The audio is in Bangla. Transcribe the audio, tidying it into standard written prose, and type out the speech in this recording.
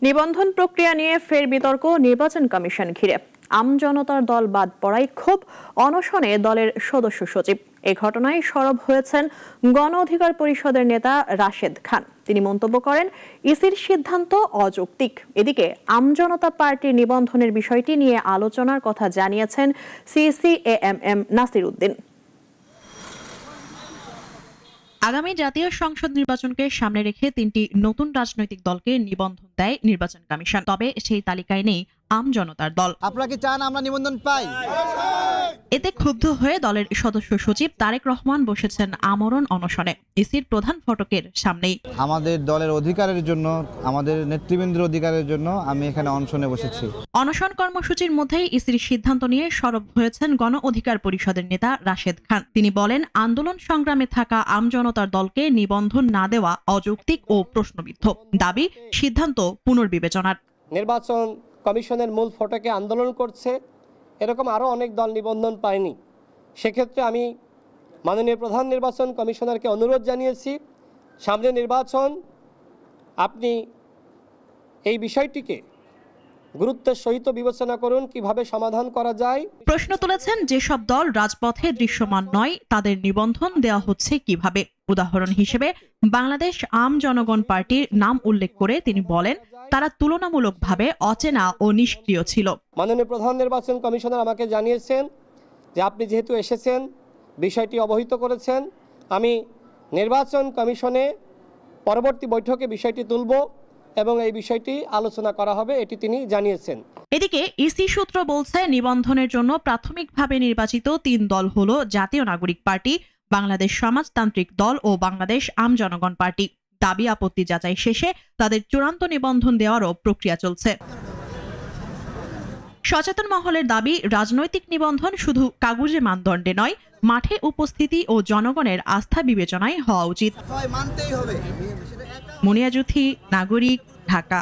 নিবন্ধন প্রক্রিয়া নিয়ে ফের বিতর্ক নির্বাচন কমিশন ঘিরে। আমজনতার দল বাদ পড়ায় ক্ষোভ অনশনে দলের সদস্য সচিব। এ ঘটনায় সরব হয়েছেন গণ অধিকার পরিষদের নেতা রাশেদ খান। তিনি মন্তব্য করেন, ইসির সিদ্ধান্ত অযৌক্তিক। এদিকে আমজনতা পার্টির নিবন্ধনের বিষয়টি নিয়ে আলোচনার কথা জানিয়েছেন সিসিএএমএম নাসির উদ্দিন। আগামী জাতীয় সংসদ নির্বাচনকে সামনে রেখে ৩টি নতুন রাজনৈতিক দলকে নিবন্ধন দেয় নির্বাচন কমিশন। তবে সেই তালিকায় নেই আমজনতার দল। আপনারা কি চান আমরা নিবন্ধন পাই? এতে ক্ষুব্ধ হয়ে দলের সদস্য সচিব তারেক রহমান বসেছেন আমরণ অনশনে ইসির প্রধান ফটকের সামনেই। আমাদের দলের অধিকারের জন্য, আমাদের নেতৃবৃন্দের অধিকারের জন্য আমি এখানে অনশনে বসেছি। অনশন কর্মসূচির মধ্যেই ইসির সিদ্ধান্ত নিয়ে সরব হয়েছেন গণ অধিকার পরিষদের নেতা রাশেদ খান। তিনি বলেন, আন্দোলন সংগ্রামে থাকা আমজনতার দলকে নিবন্ধন না দেওয়া অযৌক্তিক ও প্রশ্নবিদ্ধ। দাবি সিদ্ধান্ত পুনর্বিবেচনার। নির্বাচন কমিশনের মূল ফটকে আন্দোলন করছে, এরকম আরও অনেক দল নিবন্ধন পায়নি। সেক্ষেত্রে আমি মাননীয় প্রধান নির্বাচন কমিশনারকে অনুরোধ জানিয়েছি, সামনে নির্বাচন, আপনি এই বিষয়টিকে গুরুত্বের সহিত বিবেচনা করুন, কিভাবে সমাধান করা যায়। প্রশ্ন তুলেছেন, যেসব দল রাজপথে দৃশ্যমান নয় তাদের নিবন্ধন দেওয়া হচ্ছে কিভাবে। উদাহরণ হিসেবে বাংলাদেশ আম জনগণ পার্টির নাম উল্লেখ করে তিনি বলেন, তারা তুলনামূলকভাবে অচেনা ও নিষ্ক্রিয় ছিল। মাননীয় প্রধান নির্বাচন কমিশনার আমাকে জানিয়েছেন যে আপনি যেহেতু এসেছেন, বিষয়টি অবহিত করেছেন, আমি নির্বাচন কমিশনে পরবর্তী বৈঠকে বিষয়টি তুলব এবং এই বিষয়টি আলোচনা করা হবে, এটি তিনি জানিয়েছেন। এদিকে ইসি সূত্র বলছে, নিবন্ধনের জন্য প্রাথমিকভাবে নির্বাচিত ৩ দল হলো জাতীয় নাগরিক পার্টি, বাংলাদেশ সমাজতান্ত্রিক দল ও বাংলাদেশ আম জনগণ পার্টি। দাবি আপত্তি যাচাই শেষে তাদের চূড়ান্ত নিবন্ধন দেওয়ারও প্রক্রিয়া চলছে। সচেতন মহলের দাবি, রাজনৈতিক নিবন্ধন শুধু কাগজে মানদণ্ডে নয়, মাঠে উপস্থিতি ও জনগণের আস্থা বিবেচনায় হওয়া উচিত। মুনিয়া জুথি, নাগরিক, ঢাকা।